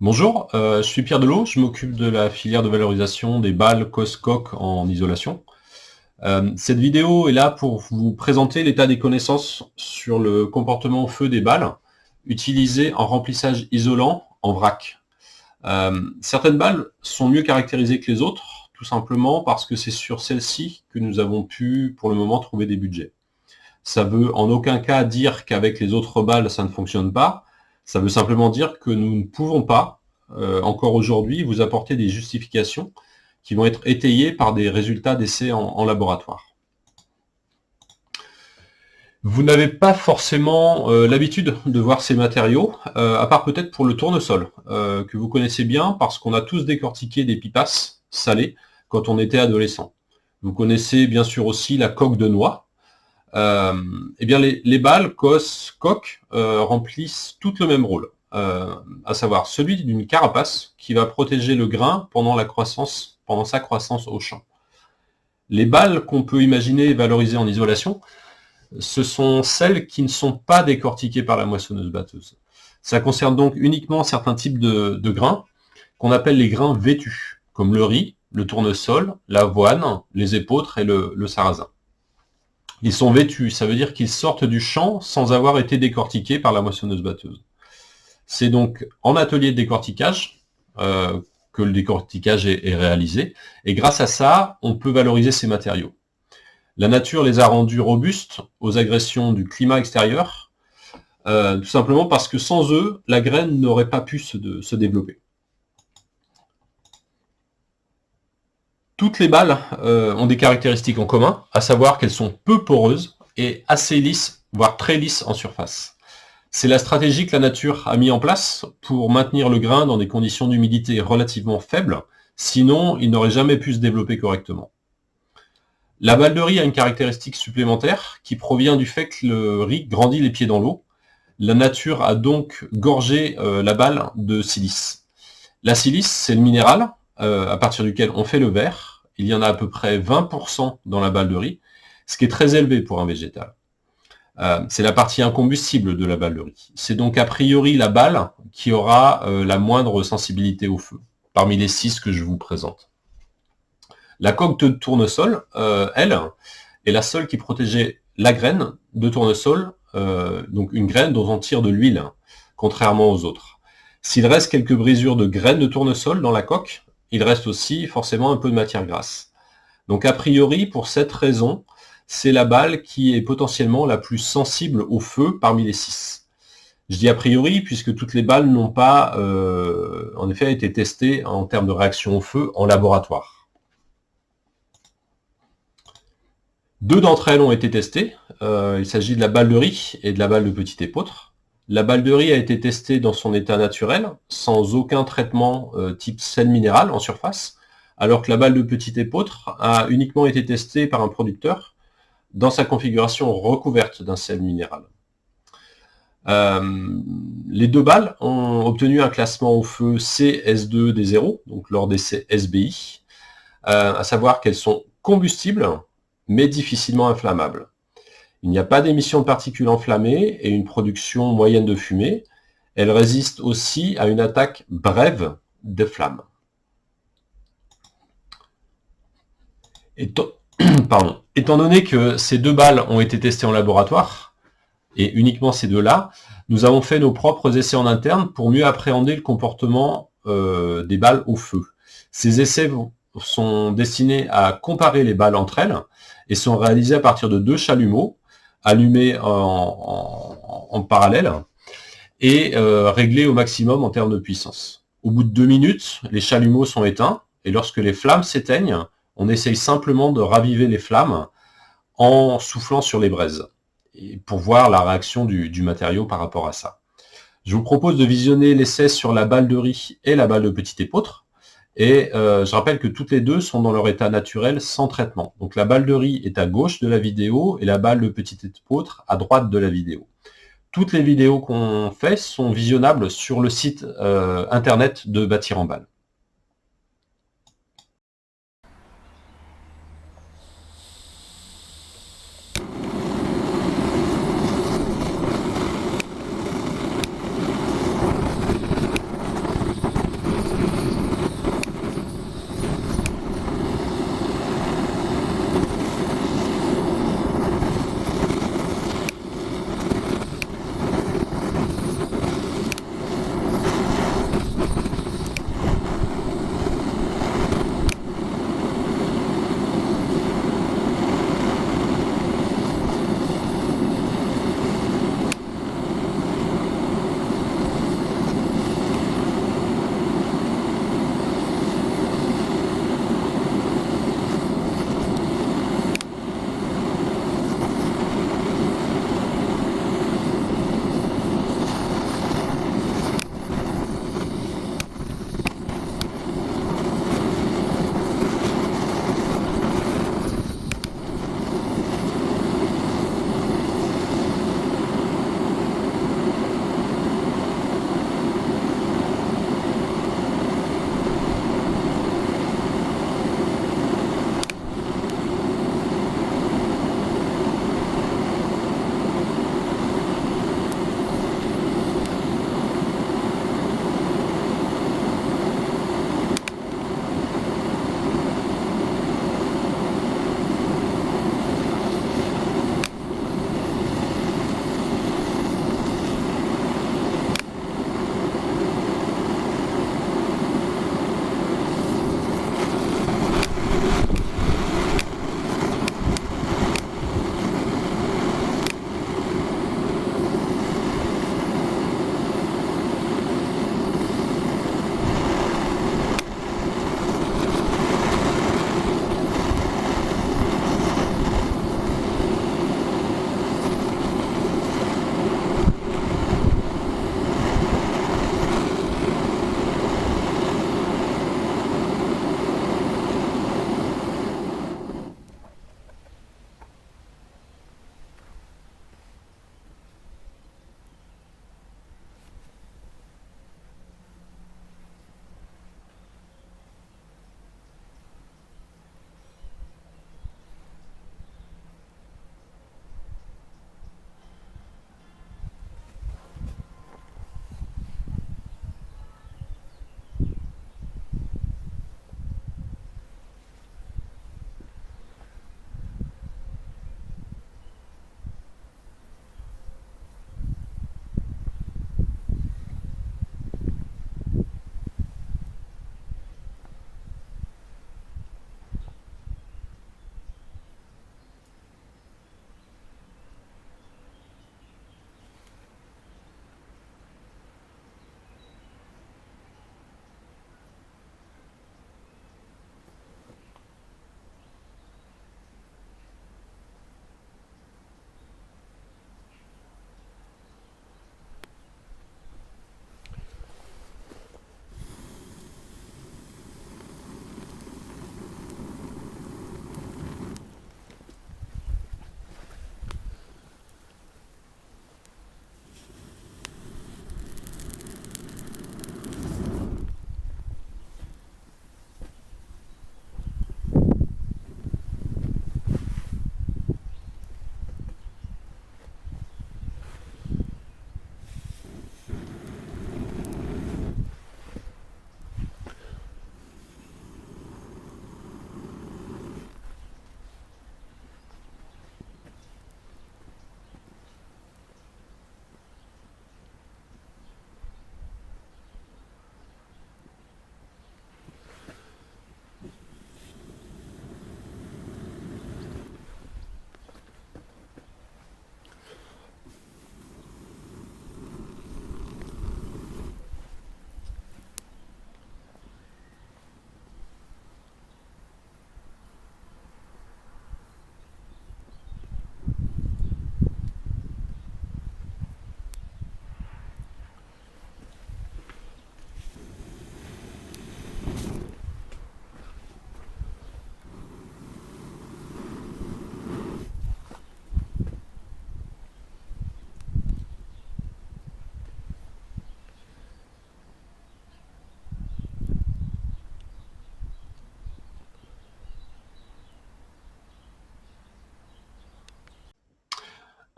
Bonjour, je suis Pierre Delot, je m'occupe de la filière de valorisation des balles COS-COC en isolation. Cette vidéo est là pour vous présenter l'état des connaissances sur le comportement au feu des balles utilisées en remplissage isolant en vrac. Certaines balles sont mieux caractérisées que les autres, tout simplement parce que c'est sur celles-ci que nous avons pu, pour le moment, trouver des budgets. Ça veut en aucun cas dire qu'avec les autres balles, ça ne fonctionne pas. Ça veut simplement dire que nous ne pouvons pas, encore aujourd'hui, vous apporter des justifications qui vont être étayées par des résultats d'essais en laboratoire. Vous n'avez pas forcément l'habitude de voir ces matériaux, à part peut-être pour le tournesol, que vous connaissez bien parce qu'on a tous décortiqué des pipasses salées quand on était adolescent. Vous connaissez bien sûr aussi la coque de noix. Eh bien les balles COS-COC remplissent toutes le même rôle, à savoir celui d'une carapace qui va protéger le grain pendant sa croissance au champ. Les balles qu'on peut imaginer valoriser en isolation, ce sont celles qui ne sont pas décortiquées par la moissonneuse-batteuse. Ça concerne donc uniquement certains types de grains qu'on appelle les grains vêtus, comme le riz, le tournesol, l'avoine, les épeautres et le sarrasin. Ils sont vêtus, ça veut dire qu'ils sortent du champ sans avoir été décortiqués par la moissonneuse-batteuse. C'est donc en atelier de décortiquage que le décortiquage est réalisé, et grâce à ça, on peut valoriser ces matériaux. La nature les a rendus robustes aux agressions du climat extérieur, tout simplement parce que sans eux, la graine n'aurait pas pu se développer. Toutes les balles ont des caractéristiques en commun, à savoir qu'elles sont peu poreuses et assez lisses, voire très lisses en surface. C'est la stratégie que la nature a mis en place pour maintenir le grain dans des conditions d'humidité relativement faibles, sinon il n'aurait jamais pu se développer correctement. La balle de riz a une caractéristique supplémentaire qui provient du fait que le riz grandit les pieds dans l'eau. La nature a donc gorgé la balle de silice. La silice, c'est le minéral à partir duquel on fait le verre. Il y en a à peu près 20% dans la balle de riz, ce qui est très élevé pour un végétal. C'est la partie incombustible de la balle de riz. C'est donc a priori la balle qui aura la moindre sensibilité au feu, parmi les 6 que je vous présente. La coque de tournesol, elle, est la seule qui protégeait la graine de tournesol, donc une graine dont on tire de l'huile, contrairement aux autres. S'il reste quelques brisures de graines de tournesol dans la coque, il reste aussi forcément un peu de matière grasse. Donc a priori, pour cette raison, c'est la balle qui est potentiellement la plus sensible au feu parmi les 6. Je dis a priori puisque toutes les balles n'ont pas en effet été testées en termes de réaction au feu en laboratoire. 2 d'entre elles ont été testées. Il s'agit de la balle de riz et de la balle de petite épeautre. La balle de riz a été testée dans son état naturel, sans aucun traitement type sel minéral en surface, alors que la balle de petite épeautre a uniquement été testée par un producteur dans sa configuration recouverte d'un sel minéral. Les 2 balles ont obtenu un classement au feu CS2D0, donc lors d'essais SBI, à savoir qu'elles sont combustibles, mais difficilement inflammables. Il n'y a pas d'émission de particules enflammées et une production moyenne de fumée. Elles résistent aussi à une attaque brève de flammes. Étant donné que ces 2 balles ont été testées en laboratoire, et uniquement ces 2-là, nous avons fait nos propres essais en interne pour mieux appréhender le comportement des balles au feu. Ces essais sont destinés à comparer les balles entre elles et sont réalisés à partir de 2 chalumeaux allumés en parallèle et réglés au maximum en termes de puissance. Au bout de 2 minutes, les chalumeaux sont éteints et lorsque les flammes s'éteignent, on essaye simplement de raviver les flammes en soufflant sur les braises et pour voir la réaction du matériau par rapport à ça. Je vous propose de visionner l'essai sur la balle de riz et la balle de petite épeautre. Et je rappelle que toutes les 2 sont dans leur état naturel sans traitement. Donc la balle de riz est à gauche de la vidéo et la balle de petite épeautre à droite de la vidéo. Toutes les vidéos qu'on fait sont visionnables sur le site internet de Bâtir en Balle.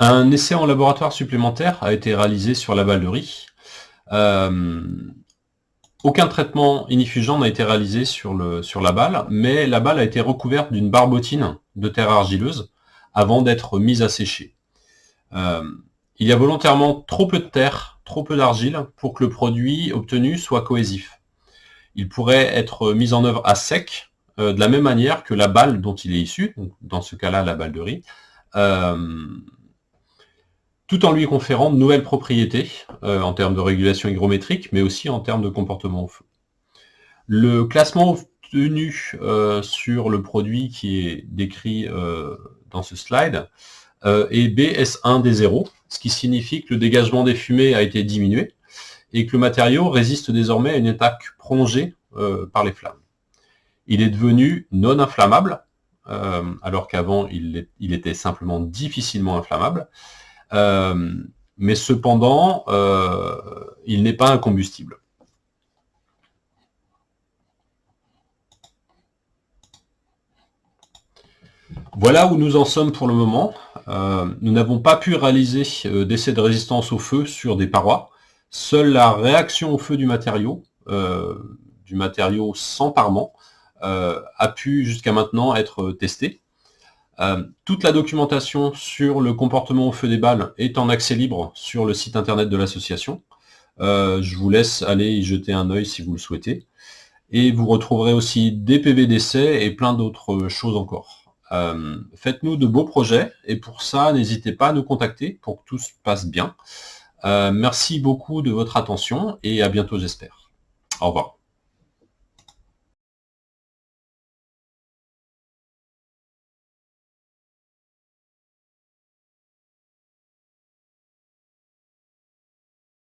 Un essai en laboratoire supplémentaire a été réalisé sur la balle de riz. Aucun traitement ignifugeant n'a été réalisé sur la balle, mais la balle a été recouverte d'une barbotine de terre argileuse avant d'être mise à sécher. Il y a volontairement trop peu de terre, trop peu d'argile pour que le produit obtenu soit cohésif. Il pourrait être mis en œuvre à sec, de la même manière que la balle dont il est issu, donc dans ce cas-là la balle de riz, tout en lui conférant de nouvelles propriétés en termes de régulation hygrométrique, mais aussi en termes de comportement au feu. Le classement obtenu sur le produit qui est décrit dans ce slide est BS1D0, ce qui signifie que le dégagement des fumées a été diminué et que le matériau résiste désormais à une attaque prolongée par les flammes. Il est devenu non inflammable, alors qu'avant il était simplement difficilement inflammable, mais cependant il n'est pas incombustible. Voilà où nous en sommes pour le moment. Nous n'avons pas pu réaliser d'essai de résistance au feu sur des parois. Seule la réaction au feu du matériau sans parement, a pu jusqu'à maintenant être testée. Toute la documentation sur le comportement au feu des balles est en accès libre sur le site internet de l'association. Je vous laisse aller y jeter un œil si vous le souhaitez. Et vous retrouverez aussi des PV d'essai et plein d'autres choses encore. Faites-nous de beaux projets et pour ça, n'hésitez pas à nous contacter pour que tout se passe bien. Merci beaucoup de votre attention et à bientôt, j'espère. Au revoir.